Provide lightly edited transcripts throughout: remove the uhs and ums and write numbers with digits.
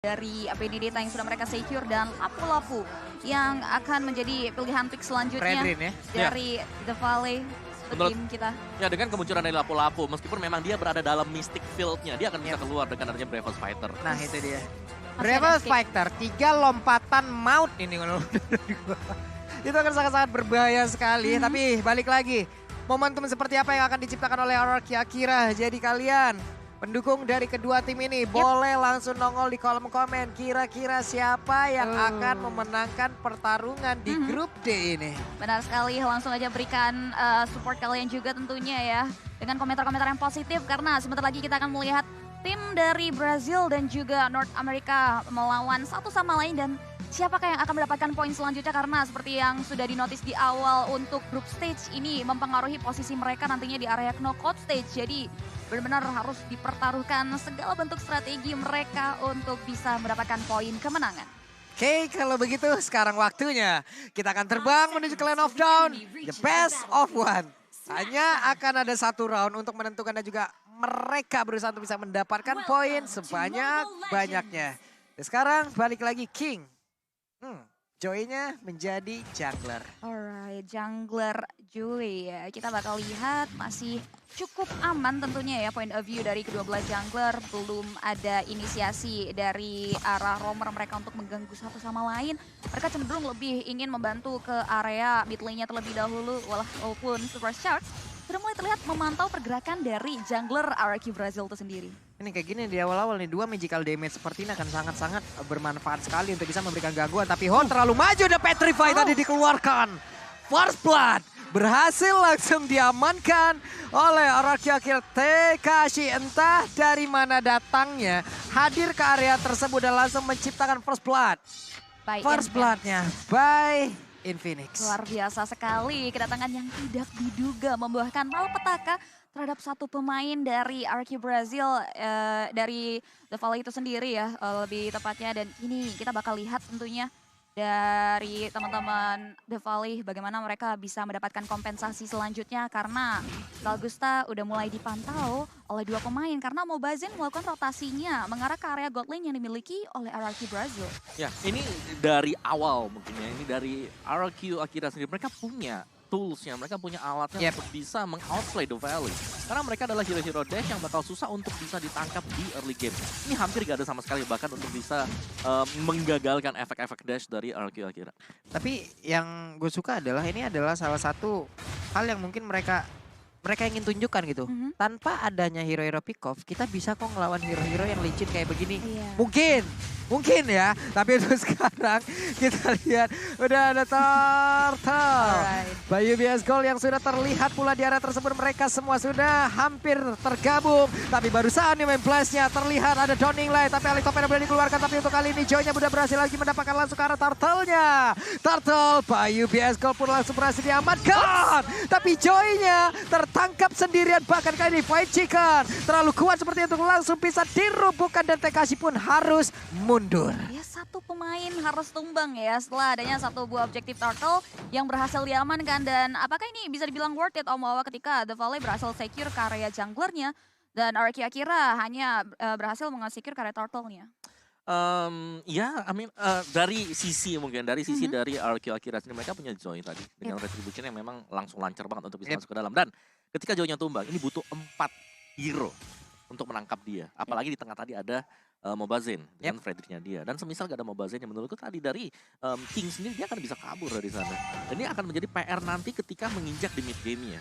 dari Benedetta yang sudah mereka secure dan Lapu-Lapu yang akan menjadi pilihan pick selanjutnya Redrin ya. dari The Valley tim kita. Ya dengan kemunculan dari Lapu-Lapu, meskipun memang dia berada dalam Mystic Field-nya, dia akan bisa keluar dengan adanya Bravos Fighter. Nah itu dia. Masih Bravos ada Fighter, 3 lompatan maut ini. Itu akan sangat-sangat berbahaya sekali. Tapi balik lagi, momentum seperti apa yang akan diciptakan oleh Araki Akira. Jadi kalian pendukung dari kedua tim ini boleh langsung nongol di kolom komen. Kira-kira siapa yang akan memenangkan pertarungan di grup D ini? Benar sekali, langsung aja berikan support kalian juga tentunya ya. Dengan komentar-komentar yang positif karena sebentar lagi kita akan melihat tim dari Brazil dan juga North America melawan satu sama lain dan siapakah yang akan mendapatkan poin selanjutnya karena seperti yang sudah dinotis di awal untuk group stage ini mempengaruhi posisi mereka nantinya di area knockout stage. Jadi benar-benar harus dipertaruhkan segala bentuk strategi mereka untuk bisa mendapatkan poin kemenangan. Oke, kalau begitu sekarang waktunya kita akan terbang menuju ke Land of Dawn, the best of one. Hanya akan ada satu round untuk menentukan dan juga mereka berusaha untuk bisa mendapatkan poin sebanyak-banyaknya. Dan sekarang balik lagi King. Joy-nya menjadi jungler. Alright, jungler Joy ya. Kita bakal lihat masih cukup aman tentunya ya point of view dari kedua belah jungler. Belum ada inisiasi dari arah roamer mereka untuk mengganggu satu sama lain. Mereka cenderung lebih ingin membantu ke area mid lane-nya terlebih dahulu. Walaupun Super Sharks sudah mulai terlihat memantau pergerakan dari jungler RRQ Brazil itu sendiri. Ini kayak gini di awal-awal nih, 2 magical damage seperti ini akan sangat-sangat bermanfaat sekali untuk bisa memberikan gangguan. Tapi Hon terlalu maju, The Petrify tadi dikeluarkan. First Blood berhasil langsung diamankan oleh RRQ Akira. Tekashi entah dari mana datangnya, hadir ke area tersebut dan langsung menciptakan First Blood. First Blood-nya by Infinix. Luar biasa sekali kedatangan yang tidak diduga membuahkan malapetaka terhadap satu pemain dari RRQ Brazil dari The Valley itu sendiri ya lebih tepatnya. Dan ini kita bakal lihat tentunya dari teman-teman The Valley bagaimana mereka bisa mendapatkan kompensasi selanjutnya karena Galgusta udah mulai dipantau oleh dua pemain karena Mobazin melakukan rotasinya mengarah ke area god lane yang dimiliki oleh RRQ Brazil. Ya, ini dari awal mungkin ya, ini dari RRQ Akira sendiri, mereka punya toolsnya, mereka punya alatnya untuk bisa meng-outplay The Valley. Karena mereka adalah hero-hero dash yang bakal susah untuk bisa ditangkap di early game. Ini hampir gak ada sama sekali bahkan untuk bisa menggagalkan efek-efek dash dari RRQ Akira. Tapi yang gue suka adalah ini adalah salah satu hal yang mungkin mereka ingin tunjukkan gitu. Tanpa adanya hero-hero pick off, kita bisa kok ngelawan hero-hero yang licin kayak begini. Mungkin ya, tapi untuk sekarang kita lihat udah ada Turtle. Bayu BS Gold yang sudah terlihat pula di area tersebut, mereka semua sudah hampir tergabung. Tapi barusan nih main flashnya terlihat ada Downing Light, tapi Alex Topena boleh dikeluarkan. Tapi untuk kali ini Joy-nya udah berhasil lagi mendapatkan langsung ke arah Turtle-nya. Turtle, Bayu BS Gold pun langsung berhasil diamankan. Tapi Joy-nya tertangkap sendirian, bahkan kali ini Fight Chicken terlalu kuat seperti itu langsung bisa dirubuhkan dan Tekashi pun harus mundur. Ya satu pemain harus tumbang ya setelah adanya satu buah objektif Turtle yang berhasil diamankan. Dan apakah ini bisa dibilang worth it Om Wawa ketika The Valley berhasil secure ke area junglernya dan RRQ Akira hanya berhasil mengesecure ke area Turtle-nya? Dari sisi mungkin, dari sisi dari RRQ Akira sendiri, mereka punya Joy tadi dengan retribution yang memang langsung lancar banget untuk bisa masuk ke dalam. Dan ketika Joy-nya tumbang, ini butuh 4 hero untuk menangkap dia. Apalagi di tengah tadi ada Mobazin dengan Fredericknya dia. Dan semisal gak ada Mobazin yang menurutku tadi dari King sendiri dia akan bisa kabur dari sana. Dan ini akan menjadi PR nanti ketika menginjak di mid game-nya.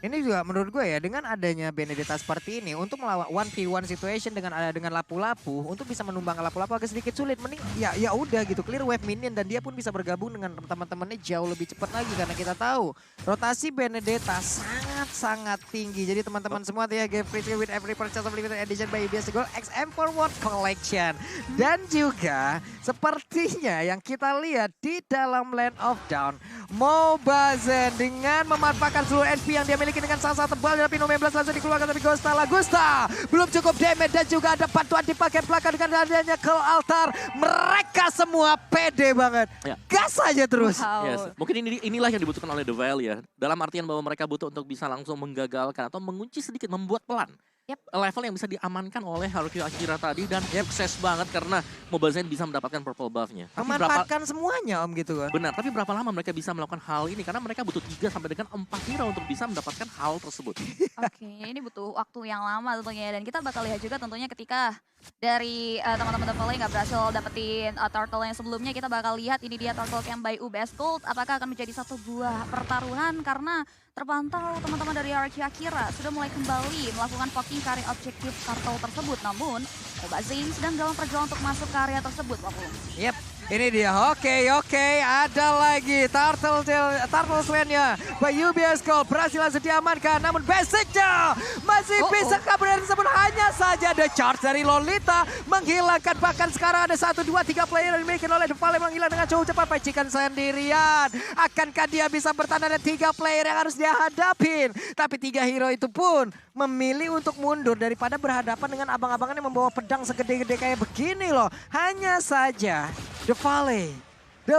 Ini juga menurut gue ya, dengan adanya Benedetta seperti ini untuk melawan 1v1 situation dengan Lapu-Lapu, untuk bisa menumbang Lapu-Lapu agak sedikit sulit. Mending ya udah gitu, clear wave minion dan dia pun bisa bergabung dengan teman-temannya jauh lebih cepat lagi karena kita tahu rotasi Benedetta sangat tinggi. Jadi teman-teman semua tuh ya, get free with every purchase of limited edition by UBS Gold XM Forward Collection. Dan juga sepertinya yang kita lihat di dalam Land of Dawn, Mobazin dengan memanfaatkan seluruh NP yang dia miliki dengan sangat tebal, tapi No 19 langsung dikeluarkan, tapi Gusta belum cukup damage dan juga ada bantuan di bagian belakang dengan adanya ke altar. Mereka semua pede banget, gas aja terus. Yes. Mungkin inilah yang dibutuhkan oleh The Valley ya, dalam artian bahwa mereka butuh untuk bisa langsung menggagalkan atau mengunci sedikit, membuat pelan level yang bisa diamankan oleh Haruki Akira tadi dan sukses banget karena Mobile Legends bisa mendapatkan purple buff-nya. Memanfaatkan semuanya om gitu kan. Benar, tapi berapa lama mereka bisa melakukan hal ini? Karena mereka butuh 3 sampai dengan 4 hero untuk bisa mendapatkan hal tersebut. Oke, ini butuh waktu yang lama tentunya dan kita bakal lihat juga tentunya ketika dari teman-teman The Volley nggak berhasil dapetin turtle yang sebelumnya, kita bakal lihat ini dia turtle camp by UBS Gold apakah akan menjadi satu buah pertaruhan karena terpantau teman-teman dari RQ Akira sudah mulai kembali melakukan poking ke area objektif turtle tersebut, namun Mobazane sedang dalam perjuangan untuk masuk ke area tersebut, Pak Pulung. Ini dia, oke, ada lagi Turtle Slam-nya by UBS Gold berhasil langsung diamankan, namun basicnya masih bisa kabur dari tersebut, hanya saja the charge dari Lolita menghilangkan, bahkan sekarang ada 1, 2, 3 player yang dimiliki oleh The Volley menghilang dengan cukup cepat. Pacikan sendirian, akankah dia bisa bertahan dengan 3 player yang harus dia hadapin? Tapi 3 hero itu pun memilih untuk mundur daripada berhadapan dengan abang-abangan yang membawa pedang segede-gede kayak begini loh. Hanya saja The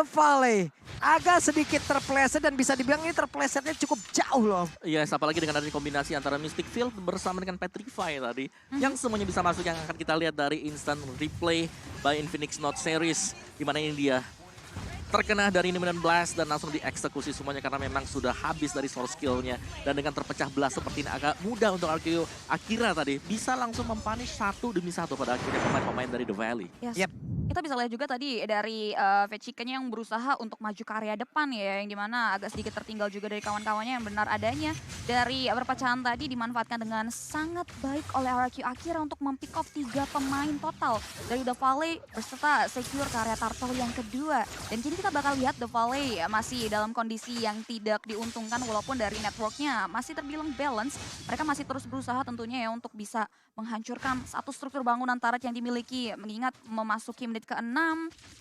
Volley agak sedikit terpleset dan bisa dibilang ini terplesetnya cukup jauh loh. Yes, apalagi dengan adanya kombinasi antara Mystic Field bersama dengan Petrify tadi. Yang semuanya bisa masuk, yang akan kita lihat dari instant replay by Infinix Note Series. Dimana ini dia terkena dari Nimble Blast dan langsung dieksekusi semuanya karena memang sudah habis dari source skill-nya. Dan dengan terpecah belah seperti ini agak mudah untuk RQ Akira tadi bisa langsung mempunish 1 demi 1 pada akhirnya pemain-pemain dari The Valley. Yes. Kita bisa lihat juga tadi dari Vechiken yang berusaha untuk maju ke area depan ya, yang dimana agak sedikit tertinggal juga dari kawan-kawannya yang benar adanya. Dari perpecahan tadi dimanfaatkan dengan sangat baik oleh RQ Akira untuk mempick off 3 pemain total dari The Volley berserta secure ke area turtle yang kedua. Dan kini kita bakal lihat The Volley masih dalam kondisi yang tidak diuntungkan walaupun dari networknya masih terbilang balance. Mereka masih terus berusaha tentunya ya untuk bisa menghancurkan satu struktur bangunan turret yang dimiliki, mengingat memasuki menit ke-6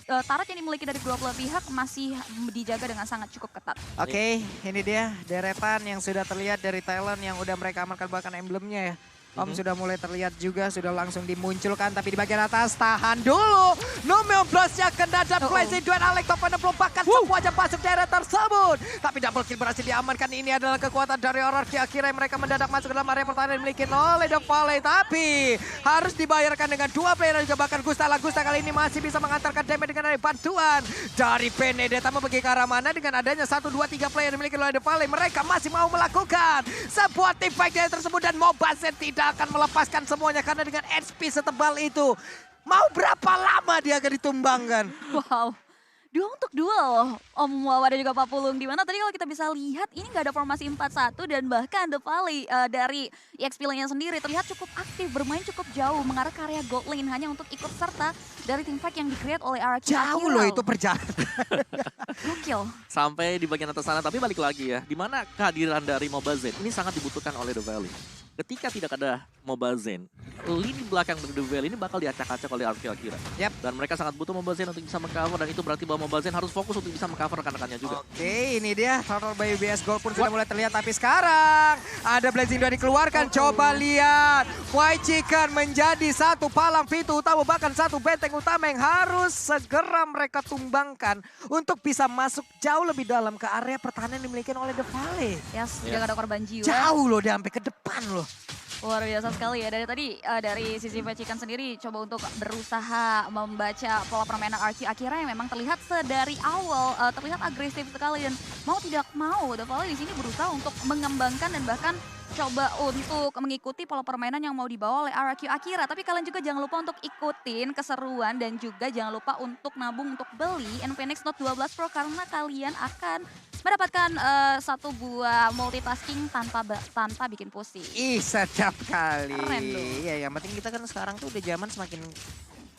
turret yang dimiliki dari dua belah pihak masih dijaga dengan sangat cukup ketat. Oke, ini dia deretan yang sudah terlihat dari talent yang udah mereka amankan, bahkan emblemnya ya. Om sudah mulai terlihat juga, sudah langsung dimunculkan, tapi di bagian atas tahan dulu. Numeo Blast-nya kena dan Blazing Duet Alektopan bahkan semuanya masuk daerah tersebut. Tapi double kill berhasil diamankan, ini adalah kekuatan dari RQ Akira yang mereka mendadak masuk ke dalam area pertahanan yang dimiliki oleh The Volley. Tapi harus dibayarkan dengan 2 player dan juga bahkan Gusta kali ini masih bisa mengantarkan damage dengan dari bantuan dari Benedetta membagi ke arah mana. Dengan adanya 1, 2, 3 player yang dimiliki oleh The Volley, mereka masih mau melakukan sebuah team fight dari tersebut dan Mobazane tidak akan melepaskan semuanya karena dengan HP setebal itu mau berapa lama dia akan ditumbangkan. Wow, 2 untuk 2 loh Om Wawa dan juga Pak Pulung. Dimana tadi kalau kita bisa lihat ini nggak ada formasi 4-1 dan bahkan The Volley dari EXP Lane-nya sendiri terlihat cukup aktif, bermain cukup jauh mengarah ke area gold lane hanya untuk ikut serta dari tim fight yang di-create oleh RQ Akira. Jauh loh itu perjalanan. Gokil. Sampai di bagian atas sana, tapi balik lagi ya, dimana kehadiran dari Mobazane ini sangat dibutuhkan oleh The Valley. Ketika tidak ada Mobazane, lini belakang dari The Valley ini bakal diacak-acak oleh RQ Akira. Dan mereka sangat butuh Mobazane untuk bisa mengcover, dan itu berarti bahwa Mobazane harus fokus untuk bisa mengcover rekan-rekannya juga. Oke, ini dia Turtle by UBS Gold pun sudah mulai terlihat, tapi sekarang ada Blazing Duel dikeluarkan. Coba lihat, Pacikan menjadi satu palang pintu utama, bahkan satu benteng utama yang harus segera mereka tumbangkan untuk bisa masuk jauh lebih dalam ke area pertahanan yang dimiliki oleh The Volley. Yes, sudah ada korban jiwa. Jauh loh, dia sampai ke depan loh. Luar biasa sekali ya. Dari tadi dari sisi Pacikan sendiri coba untuk berusaha membaca pola permainan RQ Akira yang memang terlihat sedari awal terlihat agresif sekali, dan mau tidak mau The Volley di sini berusaha untuk mengembangkan dan bahkan coba untuk mengikuti pola permainan yang mau dibawa oleh RQ Akira. Tapi kalian juga jangan lupa untuk ikutin keseruan dan juga jangan lupa untuk nabung untuk beli Infinix Note 12 Pro karena kalian akan mendapatkan satu buah multitasking tanpa bikin pusing. Ih, sedap kali. Keren loh. Iya, yang penting kita kan sekarang tuh udah zaman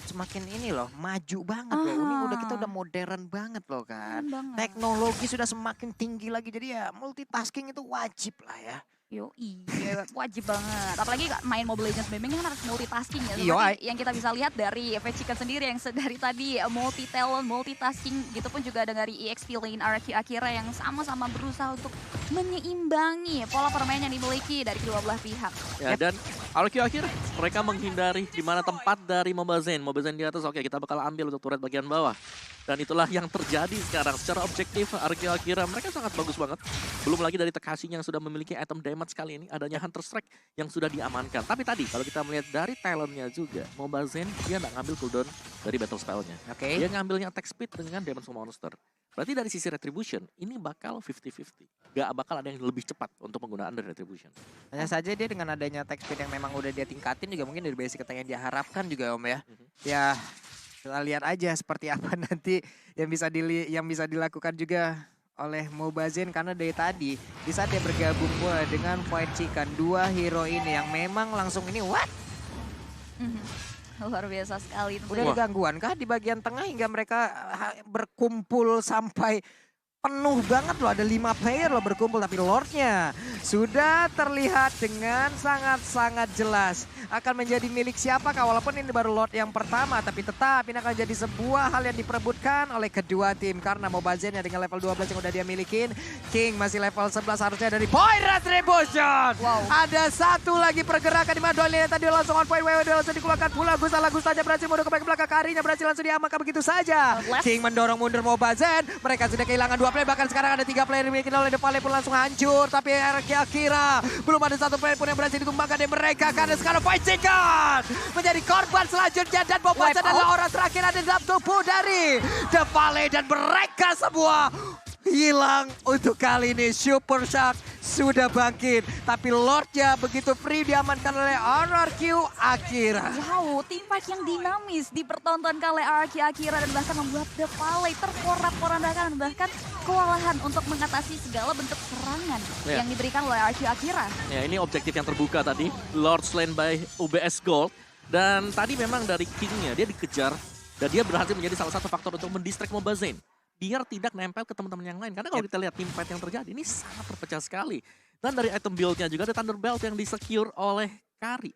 semakin ini loh, maju banget loh. Ini kita udah modern banget loh kan. Teknologi sudah semakin tinggi lagi, jadi ya multitasking itu wajib lah ya. Yoi, wajib banget. Apalagi main Mobile Legends memang kan harus multitasking ya. Yoi. Yang kita bisa lihat dari Vechiken sendiri yang dari tadi multi-talent, multitasking gitu pun juga ada dari EXP Lane RQ Akira yang sama-sama berusaha untuk menyeimbangi pola permainan yang dimiliki dari kedua belah pihak. Ya, dan RQ akhir mereka menghindari di mana tempat dari Mobazen. Mobazen di atas, oke kita bakal ambil untuk turret bagian bawah. Dan itulah yang terjadi sekarang. Secara objektif RQ Akira mereka sangat bagus banget. Belum lagi dari Tekashi yang sudah memiliki item damage kali ini. Adanya Hunter Strike yang sudah diamankan. Tapi tadi kalau kita melihat dari talentnya juga. Mobazen dia nggak ngambil cooldown dari battle spellnya. Dia ngambilnya attack speed dengan damage monster. Berarti dari sisi Retribution, ini bakal 50-50. Gak bakal ada yang lebih cepat untuk penggunaan dari Retribution. Hanya saja dia dengan adanya attack speed yang memang udah dia tingkatin juga mungkin dari basic yang dia harapkan juga Om ya. Ya kita lihat aja seperti apa nanti yang bisa dilakukan juga oleh Mobazen. Karena dari tadi di saat dia bergabung pula dengan Void Chicken, dua hero ini yang memang langsung ini what? Luar biasa sekali. Udah ada gangguan kah di bagian tengah hingga mereka berkumpul sampai penuh banget loh, ada 5 player loh berkumpul, tapi Lordnya sudah terlihat dengan sangat-sangat jelas akan menjadi milik siapakah, walaupun ini baru Lord yang pertama, tapi tetap ini akan jadi sebuah hal yang diperebutkan oleh kedua tim karena Mobazen yang dengan level 12 yang udah dia milikin, King masih level 11 harusnya dari Point Retribution. Ada satu lagi pergerakan di mana Dolly tadi langsung on point, langsung dikeluarkan pula Gustanya berhasil mundur ke belakang, Karinya berhasil langsung diamankan begitu saja. King mendorong mundur Mobazen, mereka sudah kehilangan 2 player, bahkan sekarang ada 3 player dimiliki oleh The Valley pun langsung hancur. Tapi RQ Akira belum ada 1 player pun yang berhasil ditumbangkan dari mereka karena sekarang Void Chicken menjadi korban selanjutnya dan Mobazen adalah orang terakhir ada dalam tubuh dari The Valley dan mereka semua hilang untuk kali ini. Super Shark sudah bangkit, tapi Lordnya begitu free diamankan oleh RRQ Akira. Wow, tim fight yang dinamis dipertontonkan oleh RRQ Akira dan bahkan membuat The Valley terporak-porandakan dan bahkan kewalahan untuk mengatasi segala bentuk serangan yang diberikan oleh RRQ Akira. Ya, ini objektif yang terbuka tadi, Lord slain by UBS Gold. Dan tadi memang dari King-nya dia dikejar dan dia berhasil menjadi salah satu faktor untuk mendistract Mobazen biar tidak nempel ke teman-teman yang lain. Karena kalau kita lihat team fight yang terjadi, ini sangat terpecah sekali. Dan dari item build-nya juga ada Thunder Belt yang disecure oleh Kari.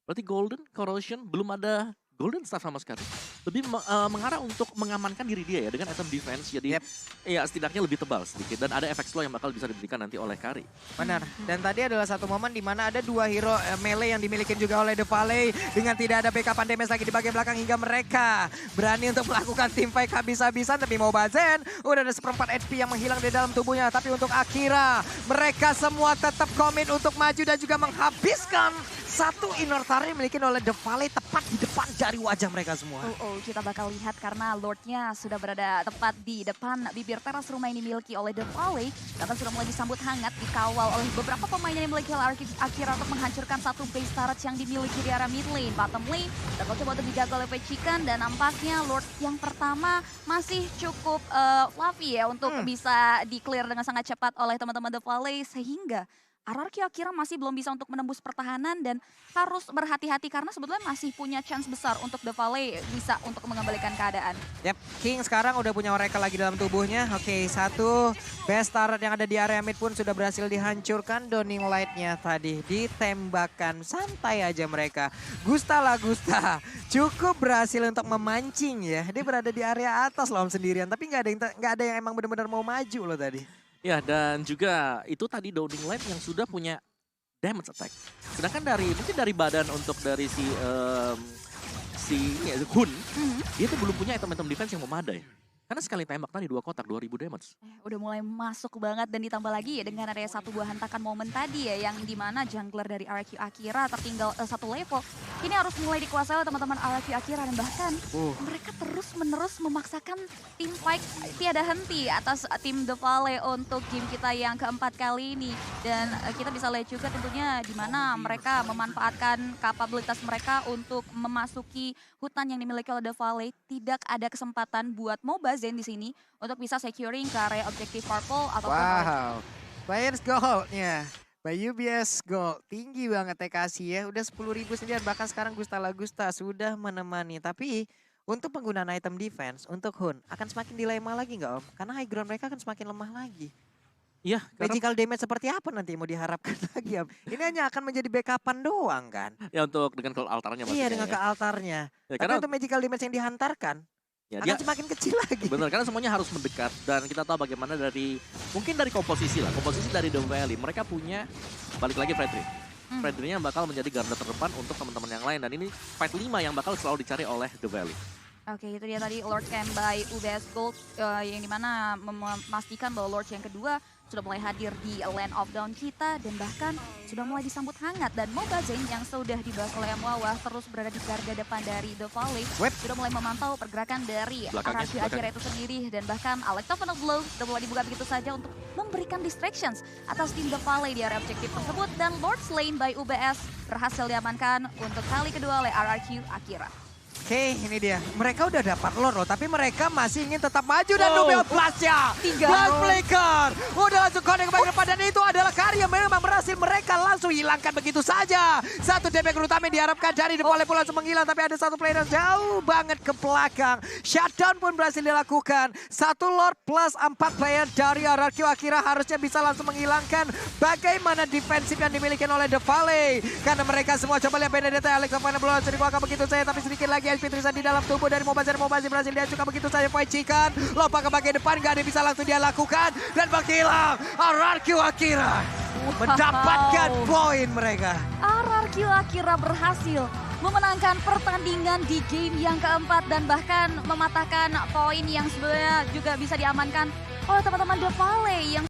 Berarti Golden, Corrosion, belum ada Golden Staff sama sekali. Lebih mengarah untuk mengamankan diri dia ya dengan item defense. Jadi ya setidaknya lebih tebal sedikit. Dan ada efek slow yang bakal bisa diberikan nanti oleh Kari. Benar. Dan tadi adalah satu momen di mana ada 2 hero melee yang dimiliki juga oleh The Valley. Dengan tidak ada backupan damage lagi di bagian belakang hingga mereka berani untuk melakukan team fight habis-habisan. Tapi Mobazen udah ada 1/4 HP yang menghilang di dalam tubuhnya. Tapi untuk Akira, mereka semua tetap komit untuk maju dan juga menghabiskan satu inner turret yang dimiliki oleh The Valley tepat di depan jari wajah mereka semua. Kita bakal lihat karena Lordnya sudah berada tepat di depan bibir teras rumah yang dimiliki oleh The Valley. Bahkan sudah mulai disambut hangat, dikawal oleh beberapa pemain yang dimiliki oleh Akira untuk menghancurkan satu base turret yang dimiliki di area mid lane. Bottom lane, bakal coba untuk dijaga oleh Void Chicken dan nampaknya Lord yang pertama masih cukup fluffy ya untuk bisa di-clear dengan sangat cepat oleh teman-teman The Valley sehingga RRQ Akira masih belum bisa untuk menembus pertahanan dan harus berhati-hati karena sebetulnya masih punya chance besar untuk The Valley bisa untuk mengembalikan keadaan. Yap, King sekarang udah punya Oracle lagi dalam tubuhnya. Oke, satu best turret yang ada di area mid pun sudah berhasil dihancurkan. Downing Light-nya tadi ditembakkan. Santai aja mereka. Gusta cukup berhasil untuk memancing ya. Dia berada di area atas loh sendirian, tapi nggak ada yang emang benar-benar mau maju loh tadi. Ya, dan juga itu tadi Downing Light yang sudah punya damage attack. Sedangkan mungkin dari badan untuk dari si Hun, dia tuh belum punya item-item defense yang memadai. Karena sekali tembak tadi 2 kotak 2000 damage. Udah mulai masuk banget dan ditambah lagi ya dengan ada satu buah hentakan momen tadi ya yang dimana jungler dari RRQ Akira tertinggal 1 level. Ini harus mulai dikuasai oleh teman-teman RRQ Akira dan bahkan mereka terus-menerus memaksakan tim fight tiada henti atas tim The Valley untuk game kita yang keempat kali ini. Dan kita bisa lihat juga tentunya di mana mereka memanfaatkan kapabilitas mereka untuk memasuki hutan yang dimiliki oleh The Valley. Tidak ada kesempatan buat Mobazen di sini untuk bisa securing ke area objektif purple ataupun Players Gold-nya by UBS Gold tinggi banget TKC ya, udah 10.000 sendirian, bahkan sekarang Gusta sudah menemani. Tapi untuk penggunaan item defense untuk Hun akan semakin dilema lagi nggak Om? Karena high ground mereka akan semakin lemah lagi. Iya, magical damage seperti apa nanti mau diharapkan lagi Om? Ini hanya akan menjadi backupan doang kan? Ya untuk dengan ke altarnya. Iya, dengan ke altarnya. Ya, tapi untuk magical damage yang dihantarkan Ya, Akan dia semakin kecil lagi. bener, karena semuanya harus mendekat dan kita tahu bagaimana mungkin dari komposisi dari The Valley, mereka punya balik lagi Fredrik. Fredrik yang bakal menjadi garda terdepan untuk teman-teman yang lain dan ini fight 5 yang bakal selalu dicari oleh The Valley. Oke, itu dia tadi Lord Camp by UBS Gold yang dimana memastikan bahwa Lord yang kedua sudah mulai hadir di Land of Dawn kita dan bahkan sudah mulai disambut hangat dan Mobazane yang sudah dibahas oleh Muawah terus berada di garda depan dari The Valley sudah mulai memantau pergerakan dari Arashi Akira itu sendiri dan bahkan Alexa Final Blow sudah mulai dibuka begitu saja untuk memberikan distractions atas tim The Valley di area objektif tersebut dan Lord Slain by UBS berhasil diamankan untuk kali kedua oleh RRQ Akira. Oke, ini dia. Mereka udah dapat lore loh, tapi mereka masih ingin tetap maju dan double blast-nya. Blast Flicker. Udah langsung connect ke bagian depan dan itu adalah karya memang berhasil mereka langsung hilangkan begitu saja. Satu damage utama yang diharapkan dari The Valley pun langsung menghilang, tapi ada satu player yang jauh banget ke belakang. Shutdown pun berhasil dilakukan. Satu lore plus 4 player dari RRQ Akira harusnya bisa langsung menghilangkan bagaimana defensif yang dimiliki oleh The Valley. Karena mereka semua coba lihat Benedetta, Alexa Final Blow langsung dikuakan begitu saja, tapi sedikit lagi SP Tristan di dalam tubuh dari Mobazane berhasil diajukan begitu saja Fight Chicken. Lompat ke bagian depan, gak ada yang bisa langsung dia lakukan. Dan menghilang RRQ Akira mendapatkan poin mereka. RRQ Akira berhasil memenangkan pertandingan di game yang keempat dan bahkan mematahkan poin yang sebenarnya juga bisa diamankan oleh teman-teman The Valley yang